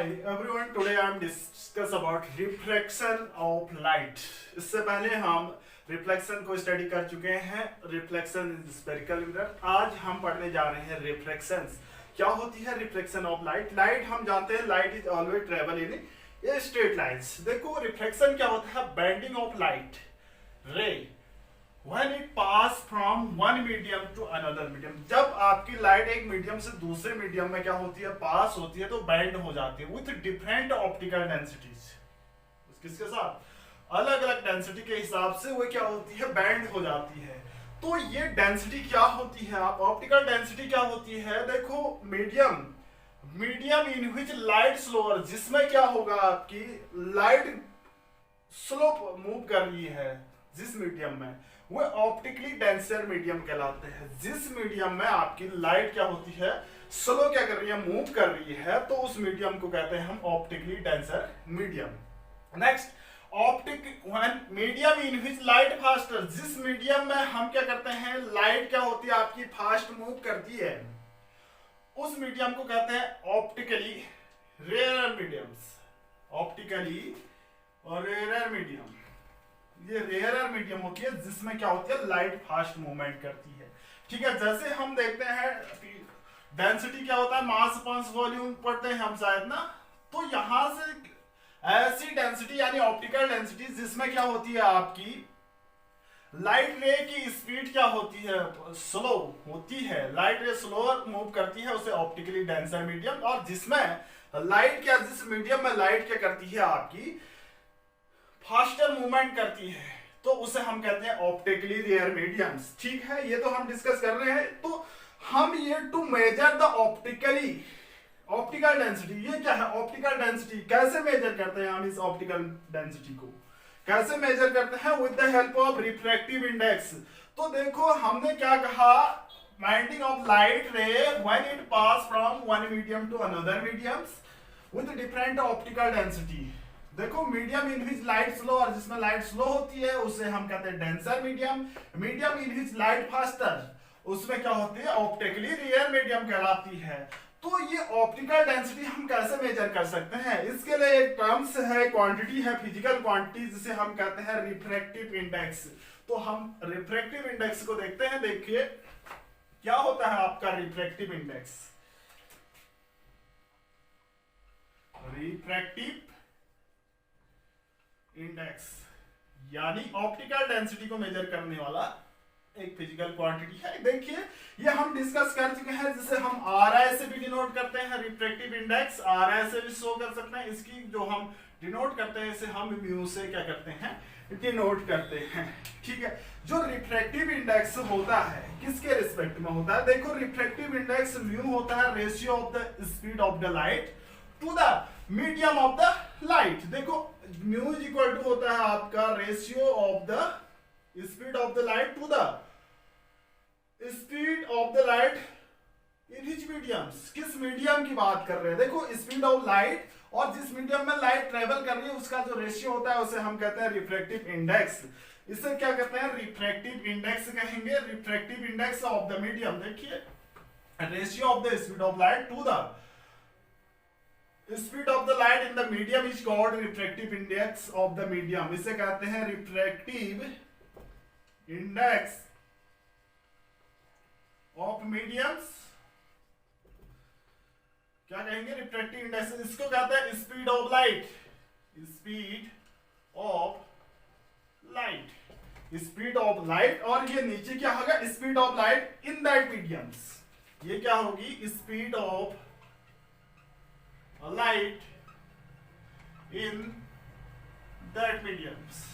Hi everyone, today I am discuss about reflection of light. इससे पहले हम reflection को स्टडी कर चुके हैं, रिफ्लेक्शन इन स्फेरिकल मिरर। आज हम पढ़ने जा रहे हैं रिफ्लेक्शंस। क्या होती है रिफ्लेक्शन ऑफ लाइट? लाइट हम जानते हैं light is always travel in a straight lines. देखो रिफ्लेक्शन क्या होता है? बेंडिंग ऑफ लाइट रे when it pass from one medium to another medium। जब आपकी लाइट एक मीडियम से दूसरे मीडियम में क्या होती है, पास होती है, तो बैंड हो जाती है विथ डिफरेंट ऑप्टिकल डेंसिटीज। किसके साथ? अलग अलग डेंसिटी के हिसाब से वो क्या होती है, बैंड हो जाती है। तो ये डेंसिटी क्या होती है, आप ऑप्टिकल डेंसिटी क्या होती है? देखो medium in which light slower, जिसमें क्या होगा, आपकी लाइट स्लो मूव कर रही है जिस मीडियम में, वो ऑप्टिकली डेंसर मीडियम कहलाते हैं। जिस मीडियम में आपकी लाइट क्या होती है, स्लो क्या कर रही है, मूव कर रही है, तो उस मीडियम को कहते हैं हम optically denser medium. Next, optic when medium in which light faster, जिस मीडियम में हम क्या करते हैं, लाइट क्या होती है आपकी फास्ट मूव करती है, उस मीडियम को कहते हैं ऑप्टिकली रेयर मीडियम्स। ऑप्टिकली और रेयर मीडियम, ये रेयरर मीडियम होती है जिसमें क्या होती है, लाइट फास्ट मूवमेंट करती है। ठीक है, जैसे हम देखते हैं डेंसिटी क्या होता है, मास अपॉन वॉल्यूम पढ़ते हैं हम शायद ना, तो यहां से ऐसी डेंसिटी यानी ऑप्टिकल डेंसिटी जिसमें क्या होती है, आपकी लाइट रे की स्पीड क्या होती है, स्लो होती है, लाइट रे स्लो मूव करती है, उसे ऑप्टिकली डेंसर मीडियम। और जिसमें लाइट क्या, जिस मीडियम में लाइट क्या करती है, आपकी फास्टर मूवमेंट करती है, तो उसे हम कहते हैं ऑप्टिकली रेयर मीडियम्स। ठीक है, ये तो हम डिस्कस कर रहे हैं। तो हम ये to measure the optical density, ये क्या है ऑप्टिकल डेंसिटी, कैसे मेजर करते हैं हम इस ऑप्टिकल डेंसिटी को, कैसे मेजर करते हैं? With the help of refractive index. तो देखो हमने क्या कहा, binding of light ray when it pass from one medium to another mediums with different optical density. देखो medium in which light slow, और जिसमें लाइट स्लो होती है उसे हम कहते हैं denser medium. Medium in which light faster, उसमें क्या होती है, ऑप्टिकली रेयर मीडियम कहलाती है। तो ये ऑप्टिकल डेंसिटी हम कैसे मेजर कर सकते हैं? इसके लिए एक टर्म्स है, क्वांटिटी है, फिजिकल क्वांटिटी, जिसे हम कहते हैं रिफ्रैक्टिव इंडेक्स। तो हम रिफ्रैक्टिव इंडेक्स को देखते हैं। देखिए क्या होता है आपका रिफ्रैक्टिव इंडेक्स। रिफ्रैक्टिव इंडेक्स यानी ऑप्टिकल डेंसिटी को मेजर करने वाला एक फिजिकल क्वांटिटी है। देखिए ये हम डिस्कस कर चुके हैं, जिसे हम आरआई से भी डिनोट करते हैं। रिफ्रैक्टिव इंडेक्स आरआई से भी शो कर सकते हैं। इसकी जो हम डिनोट करते हैं, इसे हम म्यू से क्या करते हैं, डिनोट करते हैं। ठीक है, जो रिफ्रैक्टिव इंडेक्स होता है किसके रिस्पेक्ट में होता है? देखो रिफ्रैक्टिव इंडेक्स म्यू होता है ratio of the speed of the light to the medium of the light. देखो म्यू इज इक्वल टू होता है आपका ratio of the speed of the light to the speed of the light in which mediums. किस medium की बात कर रहे हैं? देखो स्पीड ऑफ लाइट और जिस मीडियम में लाइट ट्रेवल कर रही है उसका जो रेशियो होता है उसे हम कहते हैं रिफ्रैक्टिव इंडेक्स। इसे क्या कहते हैं, रिफ्रैक्टिव इंडेक्स कहेंगे। Refractive index of the medium, देखिए ratio of the speed of light to the speed of the light in the medium is called refractive index of the medium. इसे कहते हैं refractive index of mediums. क्या कहेंगे, refractive index. इसको कहते हैं speed of light, speed of light, speed of light. और ये नीचे क्या होगा, speed of light in that mediums. ये क्या होगी, speed of light in that mediums.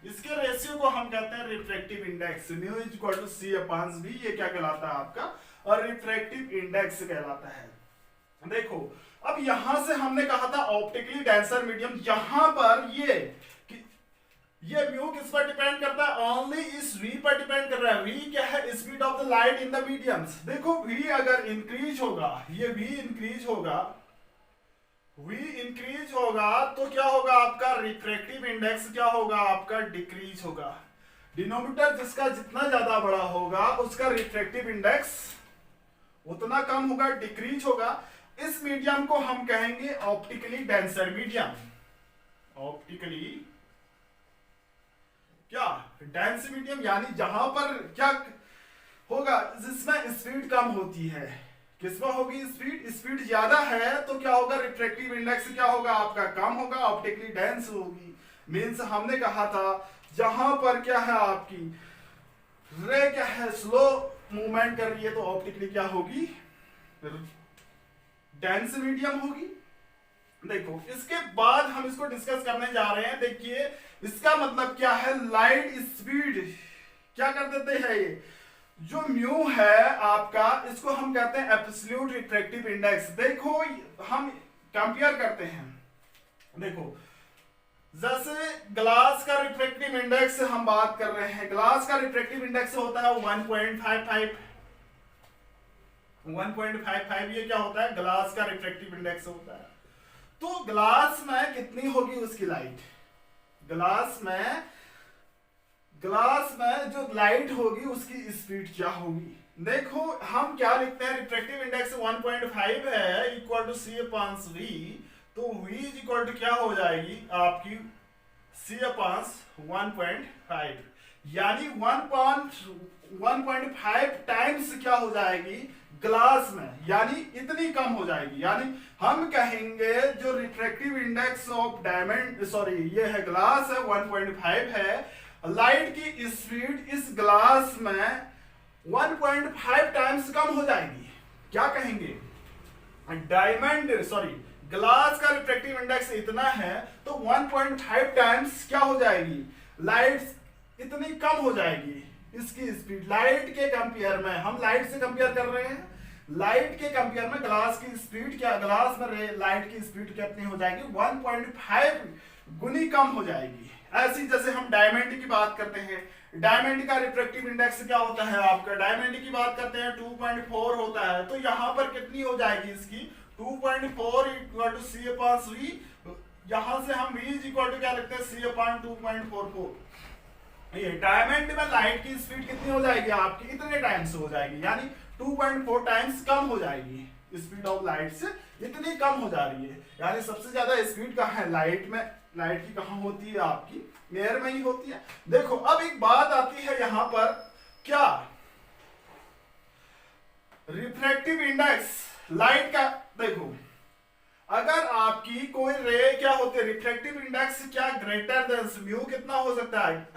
इसके रेशियो को हम कहते हैं refractive index. Mu is equal to c upon v, ये क्या कहलाता है आपका, और रिफ्रैक्टिव इंडेक्स कहलाता है। देखो अब यहां से हमने कहा था ऑप्टिकली डेंसर मीडियम, यहां पर ये म्यू किस पर डिपेंड करता है, ओनली इस v पर डिपेंड कर रहा है। v क्या है, speed of the light in the mediums. देखो v अगर इंक्रीज होगा, ये v इंक्रीज होगा तो क्या होगा आपका रिफ्रैक्टिव इंडेक्स, क्या होगा आपका डिक्रीज होगा। डिनोमिनेटर जिसका जितना ज्यादा बड़ा होगा उसका रिफ्रैक्टिव इंडेक्स उतना कम होगा, डिक्रीज होगा। इस मीडियम को हम कहेंगे ऑप्टिकली डेंसर मीडियम। ऑप्टिकली क्या डेंस मीडियम, यानी जहां पर क्या होगा, जिसमें स्पीड कम होती है। किसमें होगी स्पीड? स्पीड ज्यादा है तो क्या होगा, रिफ्रैक्टिव इंडेक्स क्या होगा आपका, कम होगा, ऑप्टिकली डेंस होगी। मीन्स हमने कहा था जहां पर क्या है आपकी रे क्या है स्लो मूवमेंट कर रही है तो ऑप्टिकली क्या होगी, डेंस मीडियम होगी। देखो इसके बाद हम इसको डिस्कस करने जा रहे हैं। देखिए इसका मतलब क्या है, लाइट स्पीड क्या कर देते हैं, ये जो म्यू है आपका, इसको हम कहते हैं एब्सोल्यूट रिफ्रैक्टिव इंडेक्स। देखो हम कंपेयर करते हैं, देखो जैसे ग्लास का रिफ्रैक्टिव इंडेक्स हम बात कर रहे हैं, ग्लास का रिफ्रैक्टिव इंडेक्स होता है 1.55। 1.55 ये क्या होता है, ग्लास का रिफ्रैक्टिव इंडेक्स होता है। तो ग्लास में कितनी होगी उसकी लाइट, ग्लास में जो लाइट होगी उसकी स्पीड क्या होगी। देखो हम क्या लिखते हैं, रिफ्रैक्टिव इंडेक्स 1.5 है equal to c upon v, तो v इज इक्वल टू क्या हो जाएगी आपकी c अपॉन 1.5, यानी 1.5 टाइम्स क्या हो जाएगी ग्लास में, यानी इतनी कम हो जाएगी। यानी हम कहेंगे जो रिफ्रैक्टिव इंडेक्स ऑफ डायमंड ये है ग्लास है 1.5 है, लाइट की स्पीड इस ग्लास में 1.5 टाइम्स कम हो जाएगी। क्या कहेंगे, ग्लास का रिफ्रैक्टिव इंडेक्स इतना है तो 1.5 टाइम्स क्या हो जाएगी, लाइट इतनी कम हो जाएगी इसकी स्पीड। लाइट के कंपेयर में, हम लाइट से कंपेयर कर रहे हैं, लाइट के कंपेयर में ग्लास की स्पीड क्या, ग्लास में लाइट की स्पीड कितनी हो जाएगी, 1.5 गुनी कम हो जाएगी। ऐसी जैसे हम डायमंड की बात करते हैं, डायमंड का रिफ्रैक्टिव इंडेक्स क्या होता है आपका, डायमंड की बात करते हैं 2.4 होता है, तो यहां पर कितनी हो जाएगी इसकी 2.4 equal to c upon v, यहां से हम v इज इक्वल टू क्या लिखते हैं c अपॉन 2.44। ये डायमंड में लाइट की स्पीड कितनी हो जाएगी आपकी, इतने टाइम्स हो जाएगी, यानी 2.4 टाइम्स कम हो जाएगी। स्पीड ऑफ लाइट से इतनी कम हो जा रही है, यानी सबसे ज्यादा स्पीड कहाँ है लाइट में, लाइट की कहाँ होती है आपकी एयर में ही होती है। देखो अब एक बात आती है यहां पर, क्या रिफ्रैक्टिव इंडेक्स लाइट का, देखो अगर आपकी कोई रे क्या होती है, रिफ्रैक्टिव इंडेक्स क्या ग्रेटर देन म्यू कितना हो सकता है,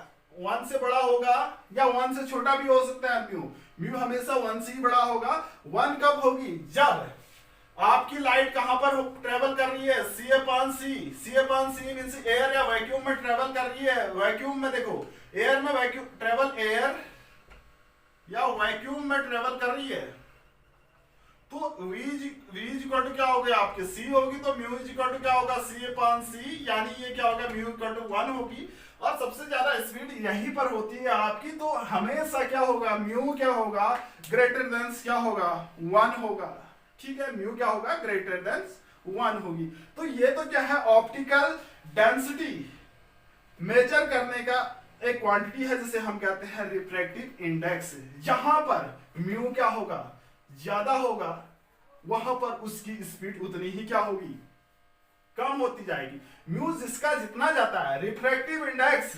1 से बड़ा होगा या 1 से छोटा भी हो सकता है। म्यू हमेशा 1 से ही बड़ा होगा। 1 कब होगी, जब आपकी लाइट कहां पर ट्रेवल कर रही है, सी अपॉन सी मींस एयर या वैक्यूम में ट्रेवल कर रही है। वैक्यूम में देखो एयर में वैक्यूम ट्रेवल, एयर या वैक्यूम में ट्रेवल कर रही है, तो v इक्वल टू क्या हो गया आपके c होगी, तो म्यू इक्वल टू क्या होगा c अपॉन c, यानी ये क्या होगा म्यू इक्वल टू 1 होगी। और सबसे ज्यादा स्पीड यहीं पर होती है आपकी, तो हमेशा क्या होगा, म्यू क्या होगा ग्रेटर देन क्या होगा 1 होगा। ठीक है, म्यू क्या होगा ग्रेटर देन 1 होगी। तो ये तो क्या है ऑप्टिकल डेंसिटी मेजर करने का एक क्वांटिटी है जिसे हम कहते हैं रिफ्रैक्टिव इंडेक्स। जहां पर म्यू क्या होगा ज्यादा होगा, वहां पर उसकी स्पीड उतनी ही क्या होगी कम होती जाएगी। म्यू जिसका जितना जाता है, रिफ्रैक्टिव इंडेक्स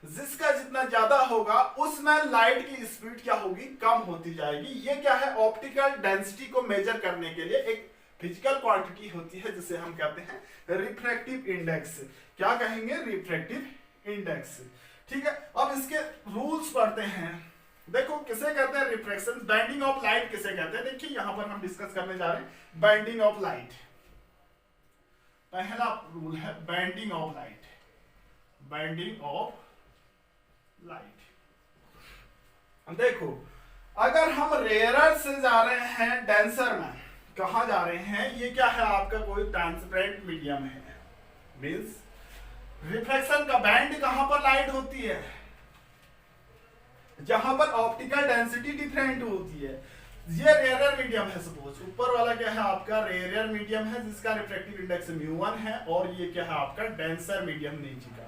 जिसका जितना ज्यादा होगा उसमें लाइट की स्पीड क्या होगी कम होती जाएगी। ये क्या है ऑप्टिकल डेंसिटी को मेजर करने के लिए एक फिजिकल क्वांटिटी होती है जिसे हम कहते हैं रिफ्रैक्टिव इंडेक्स। क्या कहेंगे, रिफ्रैक्टिव इंडेक्स। ठीक है, अब इसके रूल्स पढ़ते हैं। देखो किसे कहते हैं रिफ्रैक्शन, बैंडिंग ऑफ लाइट किसे कहते हैं। देखिए यहां पर हम डिस्कस करने जा रहे हैं बैंडिंग ऑफ लाइट। पहला रूल है bending of light, bending of light. देखो अगर हम रेयरर से जा रहे हैं डेंसर में, कहा जा रहे हैं, ये क्या है आपका कोई ट्रांसपेरेंट मीडियम है, मींस रिफ्लेक्शन का बैंड कहां पर लाइट होती है, जहां पर ऑप्टिकल डेंसिटी डिफरेंट होती है। ये रेयरर मीडियम है, सपोज ऊपर वाला क्या है आपका रेयरर मीडियम है जिसका रिफ्रैक्टिव इंडेक्स μ1 है, और ये क्या है आपका डेंसर मीडियम नीचे का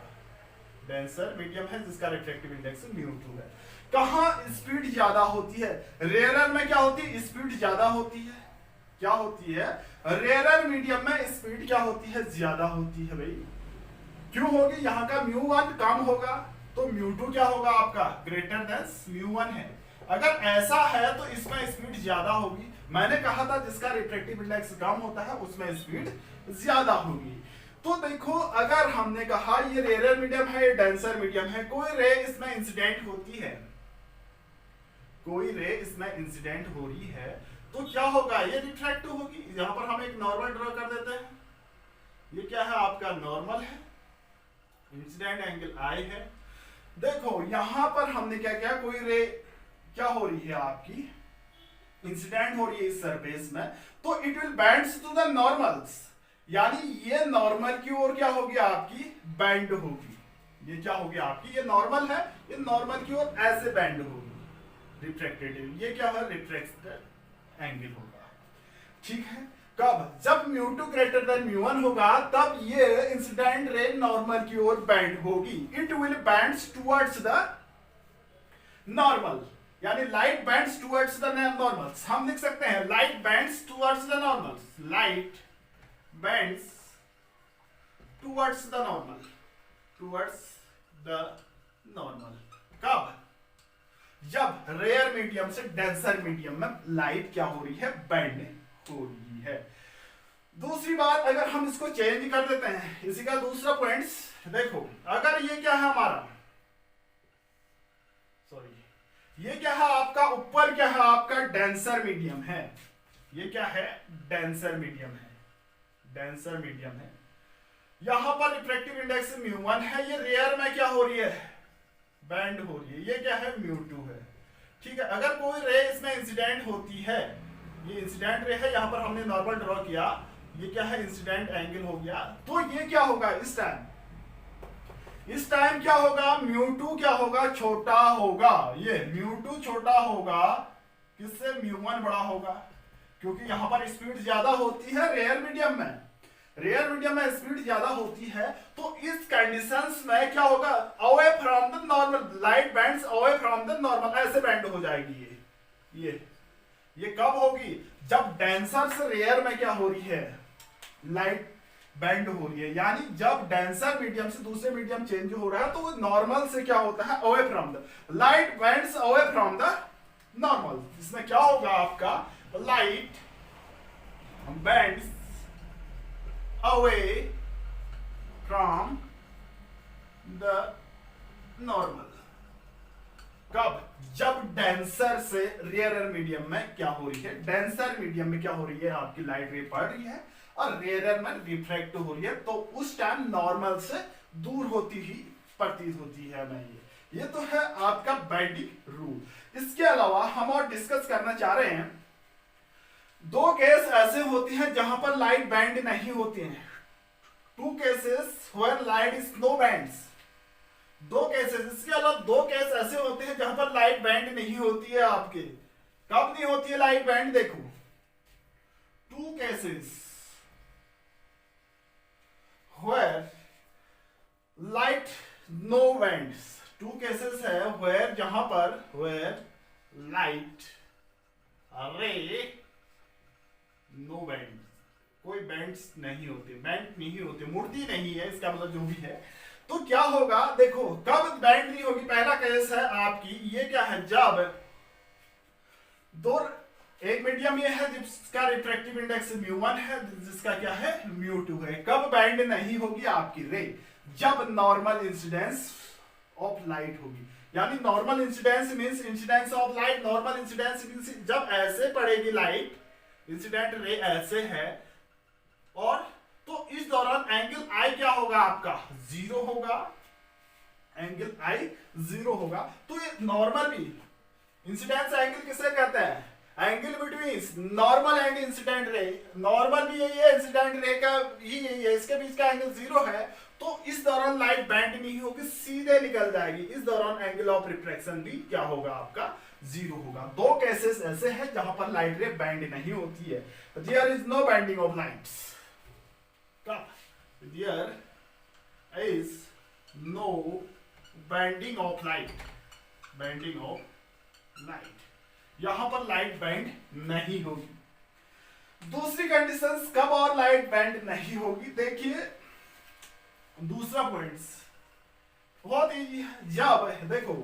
डेंसर मीडियम है जिसका रिफ्रैक्टिव इंडेक्स μ2 है। कहां स्पीड ज्यादा होती है, रेयरर में क्या होती है स्पीड ज्यादा होती है, क्या होती है, रेयरर मीडियम में स्पीड क्या होती है, ज्यादा होती है भाई। क्यों होगी, यहाँ का μ1 कम होगा तो μ2 क्या होगा आपका, ग्रेटर देन μ1 है। अगर ऐसा है तो इसमें स्पीड ज्यादा होगी। मैंने कहा था जिसका रिफ्रैक्टिव इंडेक्स कम होता है उसमें स्पीड ज्यादा होगी। तो देखो अगर हमने कहा ये रेयर मीडियम है, ये डेंसर मीडियम है, कोई रे इसमें इंसिडेंट होती है, कोई रे इसमें इंसिडेंट हो रही है तो क्या होगा, ये रिफ्रैक्ट होगी। यहां पर हम एक नॉर्मल ड्रॉ कर देते हैं। ये क्या है आपका, नॉर्मल है, इंसिडेंट एंगल आई है। देखो यहां पर हमने क्या किया, कोई रे क्या हो रही है आपकी, इंसिडेंट हो रही है इस सरफेस में, तो it will bends to the normals, यानी ये नॉर्मल की ओर क्या होगी आपकी, बेंड होगी। ये क्या होगी आपकी, ये नॉर्मल है, ये नॉर्मल की ओर ऐसे बेंड होगी रिफ्रैक्टेड, ये क्या है, रिफ्रैक्टेड एंगल होगा। ठीक है, कब, जब μ2 ग्रेटर देन μ1 होगा तब ये इंसिडेंट रे नॉर्मल की ओर बेंड होगी। It will bends towards the normal, यानी light bends towards the normals. हम लिख सकते हैं light bends towards the normals, light bends towards the normal, towards the normal. कब, जब रेयर मीडियम से डेंसर मीडियम में लाइट क्या हो रही है, बेंड हो रही है। दूसरी बात, अगर हम इसको चेंज कर देते हैं, इसी का दूसरा पॉइंट्स देखो, अगर ये क्या है हमारा, सॉरी ये क्या है आपका, ऊपर क्या है आपका, डेंसर मीडियम है, ये क्या है, डेंसर मीडियम है, डेंसर मीडियम है। यहां पर रिफ्रैक्टिव इंडेक्स μ1 है, ये रेयर में क्या हो रही है, बेंड हो रही है, ये क्या है, μ2 है। ठीक है, अगर कोई रे इसमें इंसिडेंट होती है, ये इंसिडेंट रे है, यहां पर हमने नॉर्मल ड्रॉ किया, ये क्या है, इंसिडेंट एंगल हो गया, तो ये क्या होगा इस टाइम क्या होगा, μ2 क्या होगा, छोटा होगा। ये μ2 छोटा होगा किससे, μ1 बड़ा होगा, क्योंकि यहां पर स्पीड ज्यादा होती है रेयर मीडियम में, रेयर मीडियम में स्पीड ज्यादा होती है। तो इस कंडीशंस में क्या होगा, away from the normal, light bands away from the normal, ऐसे बैंड हो जाएगी। ये कब होगी, जब डेंसर से रेयर में क्या हो रही है, लाइट बेंड हो रही है, यानी जब डेंसर मीडियम से दूसरे मीडियम चेंज हो रहा है तो नॉर्मल से क्या होता है, away from the, light bends away from the normal. इसमें क्या होगा आपका, light bends away from the normal. कब, जब डेंसर से रेयरर मीडियम में क्या हो रही है, डेंसर मीडियम में क्या हो रही है आपकी, लाइट रे पड़ रही है और रेयरर में रिफ्रैक्ट हो रही है, तो उस टाइम नॉर्मल से दूर होती ही प्रतीत होती है हमें। ये तो है आपका बेंडिंग रूल। इसके अलावा हम और डिस्कस करना चाह रहे हैं, दो केस ऐसे होते हैं जहां पर लाइट बेंड नहीं होती है, two cases where light is no bends, दो केसेस। इसके अलावा दो केस ऐसे होते हैं जहां पर लाइट बैंड नहीं होती है आपके। कब नहीं होती है लाइट बैंड, देखो two cases where light no bends, two cases है वेयर, जहां पर where light ray no bend, कोई बैंड्स नहीं होते, बैंड नहीं होते, मुड़ती नहीं है, इसका मतलब जो भी है। तो क्या होगा, देखो कब बैंड नहीं होगी, पहला केस है आपकी, ये क्या है, जब दो, एक मीडियम ये है जिसका रिफ्रैक्टिव इंडेक्स μ1 है, जिसका क्या है, μ2 है। कब बैंड नहीं होगी आपकी रे, जब नॉर्मल इंसिडेंस ऑफ लाइट होगी, यानी normal incidence means incidence of light, normal incidence means जब ऐसे पड़ेगी लाइट, इंसिडेंट रे ऐसे है, और तो इस दौरान एंगल आई क्या होगा आपका, जीरो होगा, एंगल आई जीरो होगा। तो ये नॉर्मल भी इंसिडेंस एंगल किसे कहते हैं, angle between normal and incident ray, normal भी यही है, इंसिडेंट रे का ही यही है, इसके बीच का एंगल जीरो है, तो इस दौरान लाइट बैंड नहीं होगी, सीधे निकल जाएगी। इस दौरान एंगल ऑफ रिफ्रैक्शन भी क्या होगा आपका, जीरो होगा। दो केसेस ऐसे हैं जहां पर लाइट रे बैंड नहीं होती है, there is no bending of lights, there is no bending of light, bending of light, यहां पर लाइट बैंड नहीं होगी। कंडीशंस कब और लाइट बेंड नहीं होगी। देखिए दूसरा पॉइंट्स बहुत इजी है। जब देखो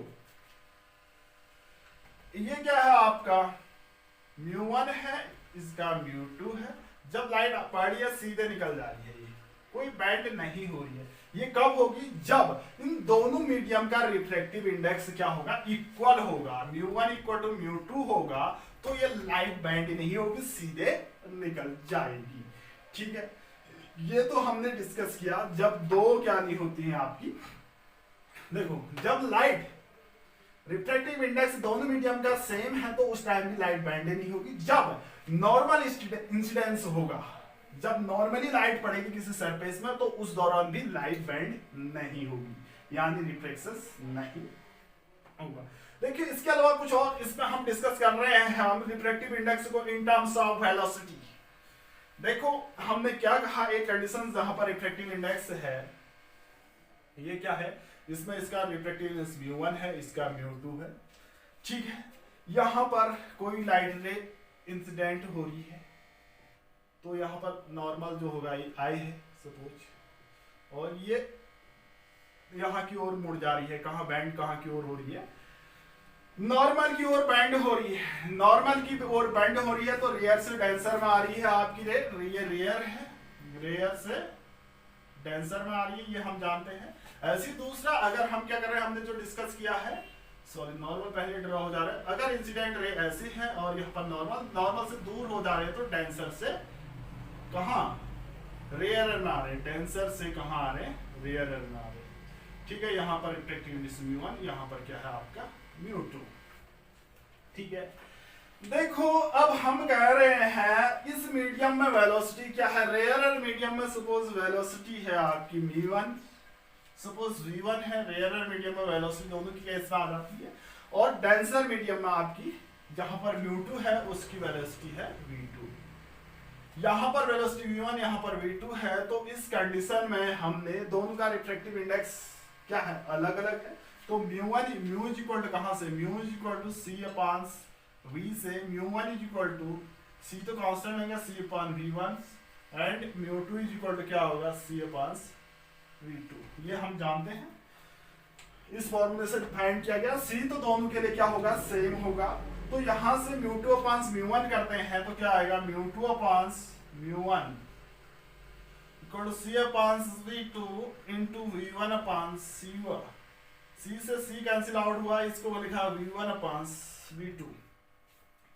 ये क्या है आपका μ1 है, इसका μ2 है। जब लाइट पड़ रही है सीधे निकल जा रही है, ये कोई बेंड नहीं हो रही है। ये कब होगी, जब इन दोनों मीडियम का रिफ्रैक्टिव इंडेक्स क्या होगा, इक्वल होगा। μ1 इक्वल टू μ2 होगा तो ये लाइट बेंड नहीं होगी, सीधे निकल जाएगी। ठीक है, ये तो हमने डिस्कस किया जब दो क्या नहीं होती हैं आपकी। देखो जब लाइट रिफ्रैक्टिव इंडेक्स दोनों मीडियम का सेम है तो उस टाइम भी लाइट बेंड नहीं होगी। जब नॉर्मल इंसिडेंस होगा, जब नॉर्मली लाइट पड़ेगी किसी सरफेस में तो उस दौरान भी लाइट बेंड नहीं होगी, यानी रिफ्लेक्शन नहीं होगा। देखिए इसके अलावा कुछ और इसमें हम डिस्कस कर रहे हैं, हम रिफ्रैक्टिव इंडेक्स को इन टर्म्स ऑफ वेलोसिटी। देखो हमने क्या कहा, एक कंडीशन जहां पर रिफ्रैक्टिव इंडेक्स है, ये क्या है, इसमें इसका रिफ्रैक्टिव इंडेक्स μ1 है, इसका μ2 है। ठीक है, यहां पर कोई लाइट रे इंसिडेंट हो रही है तो यहां पर नॉर्मल जो होगा ये I है सपोज, और ये यहां की ओर मुड़ जा रही है। कहां बेंड, कहां की ओर हो रही है, नॉर्मल की ओर बेंड हो रही है। नॉर्मल की ओर बेंड हो रही है तो रियर से डेंसर में आ रही है आपकी रे, ये रियर है, रियर से डेंसर में आ रही है, ये हम जानते हैं। ऐसी दूसरा अगर हम क्या कर रहे हैं, हमने जो डिस्कस किया है, सॉरी नॉर्मल पहले ड्रॉ हो जा रहा है। अगर इंसिडेंट रे ऐसे है और यहाँ पर नॉर्मल से दूर हो जा रहे हैं तो डेंसर से कहाँ, रेयर में आ रहे, डेंसर से कहाँ आ रहे, रेयर में आ रहे। ठीक है, यहाँ पर रिफ्रैक्टिव इंडेक्स μ1, यहाँ पर क्या है आपका μ2। ठीक है, देखो अब हम कह रहे हैं इस मीडियम में वेलोसिटी क्या है, रेयर मीडियम में सपोज वेलोसिटी है आपकी v1, सपोज v1 है, रेयर मीडियम में वेलोसिटी दोनों की केस में आ जाती है, और डेंसर मीडियम में आपकी जहां पर μ2 है उसकी वेलोसिटी है v2। यहां पर वेलोसिटी v1, यहां पर v2 है, तो इस कंडीशन में हमने दोनों का रिफ्रैक्टिव इंडेक्स क्या है, अलग अलग है। तो μ1 म्यू इज इक्वल टू कहां से, mu is equal to c upon v से, μ1 इज इक्वल टू c तो कांस्टेंट होगा c upon v1 and μ2 is equal to क्या होगा c अपॉन v2। ये हम जानते हैं, इस फॉर्मूले से डिफाइन किया गया। c तो दोनों के लिए क्या होगा, सेम होगा। तो यहां से μ2 अपॉन μ1 करते हैं तो क्या आएगा, μ2 upon μ1 equal to c upon v2 into v1 upon c1। c से c कैंसिल आउट हुआ, इसको लिखा v1 अपॉन v2।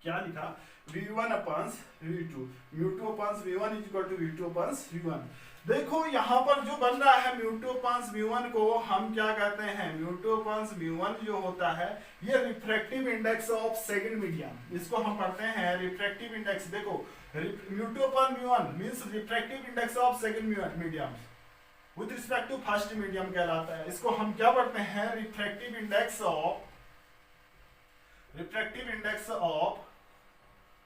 क्या लिखा, v1 upon v2, μ2 upon v1 is equal to v2 upon v1। देखो यहां पर जो बन रहा है μ2 अपॉन v1 को हम क्या कहते हैं, μ2 अपॉन v1 जो होता है ये refractive index of second medium, इसको हम पढ़ते हैं रिफ्रैक्टिव इंडेक्स। देखो μ2 upon v1 means refractive index of second medium with respect to first medium कहलाता है। इसको हम क्या पढ़ते हैं, refractive index of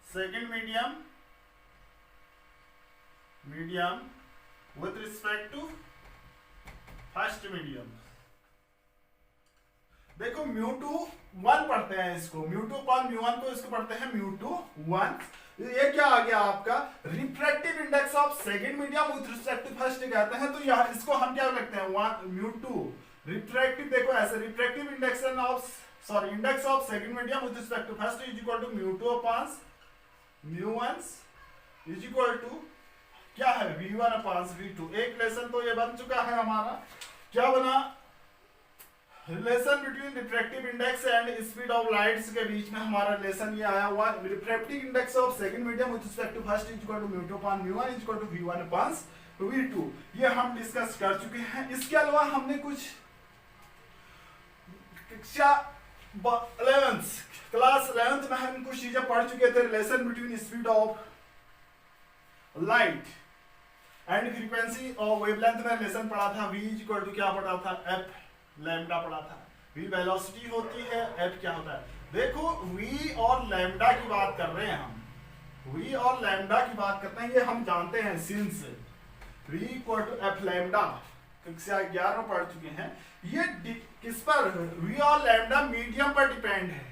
second medium with respect to first medium। देखो μ2 1 पढ़ते हैं इसको, μ2 upon μ1 को इसको पढ़ते हैं μ2 1। ये क्या आ गया आपका refractive index of second medium with respect to first कहते हैं। तो यहाँ इसको हम क्या लिखते हैं, μ2 रिफ्रैक्टिव, देखो ऐसे refractive index of second medium with respect to first is equal to μ2 upon μ1 is equal to क्या है, v1 अपॉन v2। एक लेसन तो ये बन चुका है हमारा, क्या बना, relation between refractive index and speed of lights के बीच में हमारा रिलेशन ये आया हुआ, refractive index of second medium with respect to first is equal to μ2 upon μ1 is equal to v1 upon v2। ये हम डिस्कस कर चुके हैं। इसके अलावा हमने कुछ कक्षा 11th क्लास 11th में हम कुछ चीजें पढ़ चुके थे, relation between speed of light and frequency और वेवलेंथ में रिलेशन पढ़ा था। v इक्वल टू क्या पढ़ा था, f लैम्डा पढ़ा था। v वेलोसिटी होती है, f क्या होता है। देखो v और लैम्डा की बात कर रहे हैं हम, v और लैम्डा की बात करते हैं, ये हम जानते हैं since v equal to f lambda कक्षा 11 में पढ़ चुके हैं। ये किस पर, v और लैम्डा मीडियम पर डिपेंड है,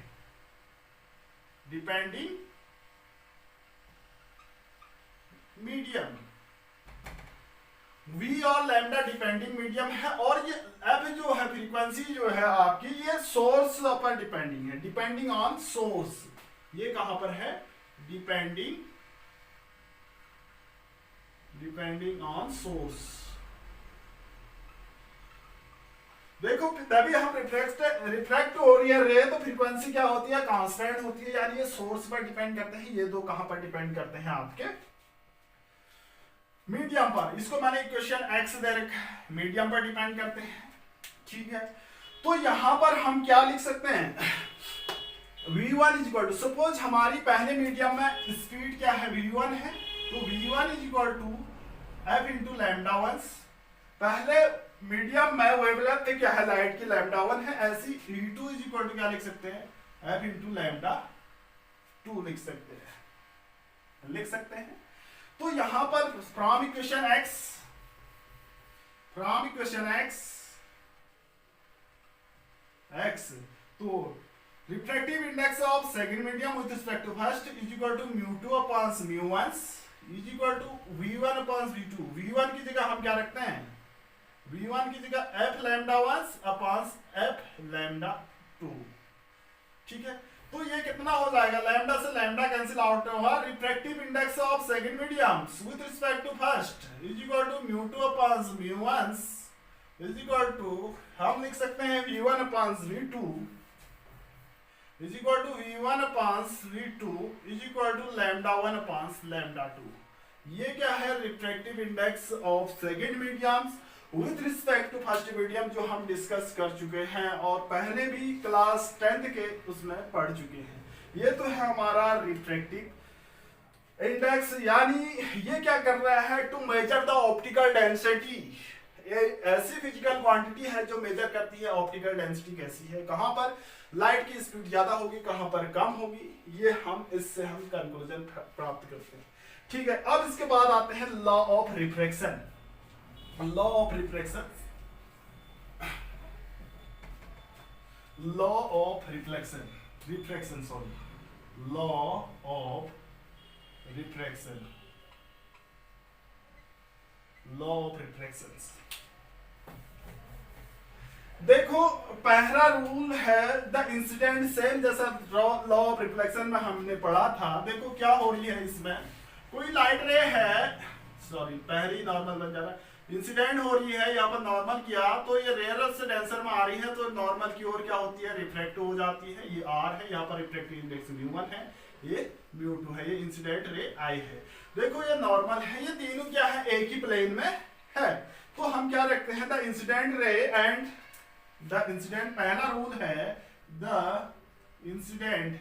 डिपेंडिंग मीडियम, V और लैम्डा डिपेंडिंग मीडियम है, और ये F जो है फ्रीक्वेंसी जो है आपकी, ये सोर्स पर डिपेंडिंग है, डिपेंडिंग ऑन सोर्स। ये कहां पर है? Depending on source. देखो तभी हम रिफ्रैक्ट हो रही है रे, तो फ्रीक्वेंसी क्या होती है? कांस्टेंट होती है, यानी ये सोर्स पर डिपेंड करते हैं। ये दो कहां पर डिपेंड करते हैं? आपके मीडियम पर। इसको मैंने इक्वेशन x दे रखा है, मीडियम पर डिपेंड करते हैं, ठीक है। तो यहां पर हम क्या लिख सकते हैं? v1 is equal to, suppose हमारी पहले मीडियम में स्पीड क्या है? v1 है, तो v1 is equal to f into lambda 1। पहले मीडियम में वेवलेंथ क्या है? लाइट की लैम्डा 1 है। ऐसी v2 इज इक्वल टू क्या लिख सकते हैं? f इंटू लैम्डा 2 लिख सकते हैं। तो यहां पर फ्रॉम इक्वेशन x, तो refractive index of second medium with respect to first is equal to μ2 upon μ1 is equal to v1 upon v2। v1 की जगह हम क्या रखते हैं? v1 की जगह f lambda 1 upon f lambda 2, ठीक है। तो ये कितना हो जाएगा? लैम्डा से लैम्डा कैंसिल आउट हुआ। Refractive index of second medium with respect to first is equal to μ2 upon μ1 is equal to, हम लिख सकते हैं v1 upon v2 is equal to v1 upon v2 is equal to lambda 1 upon lambda 2। ये क्या है? Refractive index of second medium with respect to first medium, जो हम discuss कर चुके हैं और पहले भी क्लास 10th के उसमें पढ़ चुके हैं। ये तो है हमारा रिफ्रैक्टिव इंडेक्स, यानी ये क्या कर रहा है? To measure the optical density. ये ऐसी फिजिकल क्वांटिटी है जो मेजर करती है ऑप्टिकल डेंसिटी कैसी है, कहां पर लाइट की स्पीड ज्यादा होगी, कहां पर कम होगी। ये इससे हम कंक्लूजन प्राप्त करते हैं, ठीक है। अब इसके बाद आते हैं law of refraction. Law of refraction, देखो पहला रूल है द इंसिडेंट सेम, जैसा लॉ ऑफ रिफ्लेक्शन में हमने पढ़ा था। देखो क्या हो रही है इसमें, कोई लाइट रे है, सॉरी पहली नॉर्मल बन जा रहा है, इंसिडेंट हो रही है, यहाँ पर नॉर्मल किया तो ये रेयर से डेंसर में आ रही है, तो नॉर्मल की ओर क्या होती है? रिफ्लेक्ट हो जाती है। ये r है, यहाँ पर रिफ्लेक्टिव इंडेक्स μ1 है, ये μ2 है, ये इंसिडेंट रे I है। देखो ये नॉर्मल है, ये तीनों क्या है? एक ही प्लेन में है। तो हम क्या रखते हैं? The incident ray and the incident, पहला रूल है the incident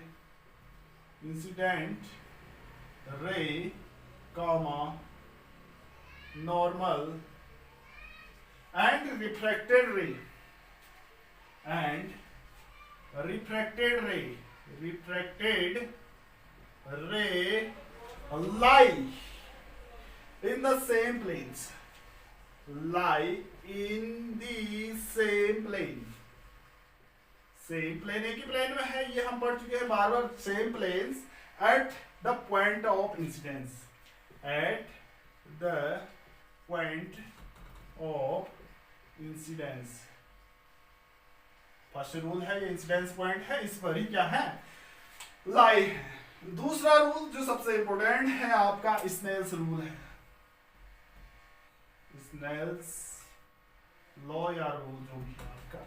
ray comma normal and refracted ray lie in the same planes, same plane, एक ही प्लेन में है, ये हम पढ़ चुके हैं बार बार। Same planes at the point of incidence, at the point of incidence. First rule है, ये इंसिडेंस पॉइंट है, इस पर ही क्या है? लाई है। दूसरा रूल जो सबसे इंपॉर्टेंट है आपका स्नेल्स रूल है, स्नेल्स लॉ या रूल जो भी है आपका।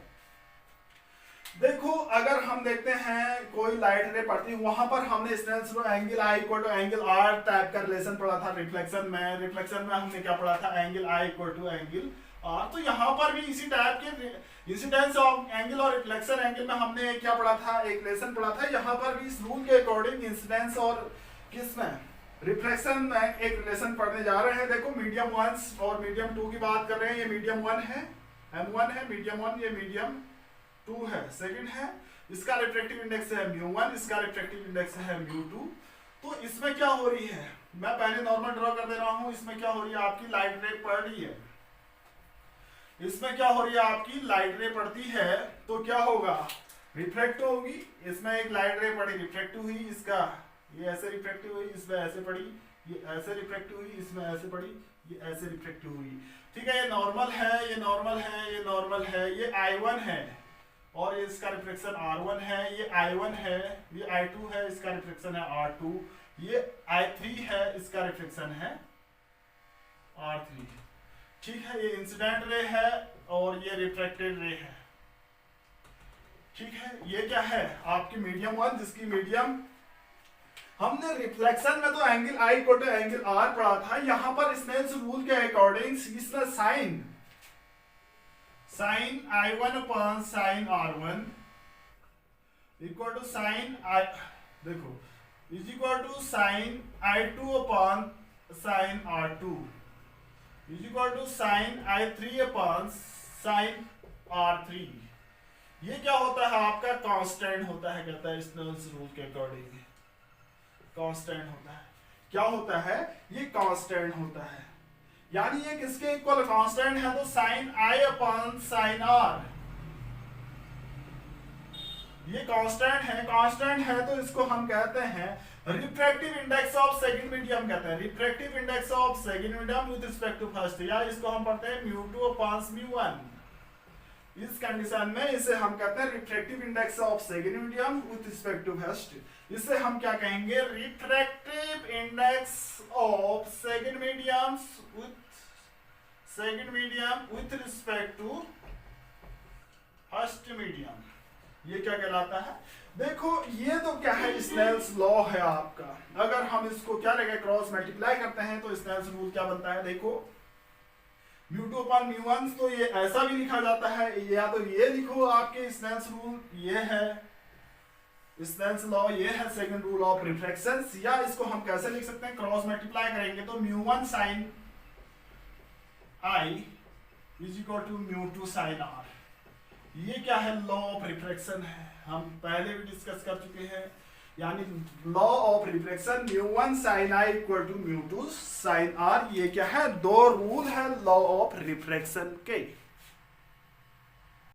देखो अगर हम देखते हैं कोई लाइट रे पड़ती है, वहां पर हमने Snell's law angle I equal to angle R type का रिलेशन पढ़ा था। रिफ्लेक्शन में हमने क्या पढ़ा था? Angle I equal to angle R। तो यहाँ पर भी इसी टाइप के इंसिडेंस ऑफ एंगल और रिफ्लेक्शन एंगल में हमने क्या पढ़ा था? एक रिलेशन पढ़ा था। यहाँ पर भी इस रूल के अकॉर्डिंग इंसिडेंस और किसमें? रिफ्लेक्शन में एक रिलेशन पढ़ने जा रहे हैं। देखो मीडियम 1 और मीडियम 2 की बात कर रहे हैं। ये मीडियम 1 है, M1 है, मीडियम 1, ये मीडियम 2 है, सेकंड है। इसका रिफ्रैक्टिव इंडेक्स है μ1, इसका रिफ्रैक्टिव इंडेक्स है μ2। तो इसमें क्या हो रही है? मैं पहले नॉर्मल ड्रॉ कर दे रहा हूं। इसमें क्या हो रही है? आपकी लाइट रे पड़ रही है। इसमें क्या हो रही है? आपकी लाइट रे पड़ती है तो क्या होगा? रिफ्लेक्ट होगी। इसमें एक लाइट रे पड़ी, रिफ्लेक्ट हुई, इसका ये ऐसे रिफ्लेक्टिव हुई, इसमें ऐसे पड़ी, ये ऐसे रिफ्लेक्ट हुई, इसमें ऐसे पड़ी, ये ऐसे रिफ्लेक्ट हुई। ठीक है, ये नॉर्मल है, ये नॉर्मल है, ये नॉर्मल है, ये I1 है और ये इसका रिफ्लेक्शन R1 है, ये I1 है, ये I2 है, इसका रिफ्लेक्शन है R2, ये I3 है, इसका रिफ्लेक्शन है R3। ठीक है, ये इंसिडेंट रे है और ये रिफ्लेक्टेड रे है। ठीक है, ये क्या है आपकी मीडियम 1, जिसकी मीडियम हमने रिफ्लेक्शन में तो angle I equal to angle R पढ़ा था। यहां पर स्नेल्स रूल के अकॉर्डिंग इसका sine I1 upon sine R1 equal to sine I, देखो, is equal to sine I2 upon sine R2 is equal to sine I3 upon sine R3। ये क्या होता है आपका कांस्टेंट होता है, कहता है स्नेल्स रूल के अकॉर्डिंग कांस्टेंट होता है। क्या होता है, ये कांस्टेंट होता है, यानी ये किसके इक्वल कांस्टेंट है, तो sine I upon sine R ये कांस्टेंट है। कांस्टेंट है तो इसको हम कहते हैं refractive index of second medium कहते हैं, refractive index of second medium with respect to first, या इसको हम पढ़ते हैं μ2 अपॉन μ1। इस कंडीशन में इसे हम कहते हैं refractive index of second medium with respect to first. इसे हम क्या कहेंगे, refractive index of second medium with respect to first medium. ये क्या कहलाता है, देखो ये तो क्या है, स्नेल्स लॉ है आपका। अगर हम इसको क्या रहेगा क्रॉस मल्टीप्लाई करते हैं तो स्नेल्स रूल क्या बनता है, देखो μ2 अपॉन μ1, तो ये ऐसा भी लिखा जाता है, या तो ये लिखो आपके स्नेल्स रूल ये है, स्नेल्स लॉ ये है सेकंड रूल ऑफ रिफ्रैक्शन, या इसको हम कैसे लिख सकते हैं, क्रॉस मल्टीप्लाई करेंगे तो μ1 sine I is equal to μ2 sine R। ये क्या है, लॉ ऑफ रिफ्रैक्शन है, हम पहले भी डिस्कस कर चुके हैं। यानी law of reflection μ1 sin I equal to μ2 sin R, ये क्या है, दो रूल है लॉ ऑफ रिफ्लेक्शन के।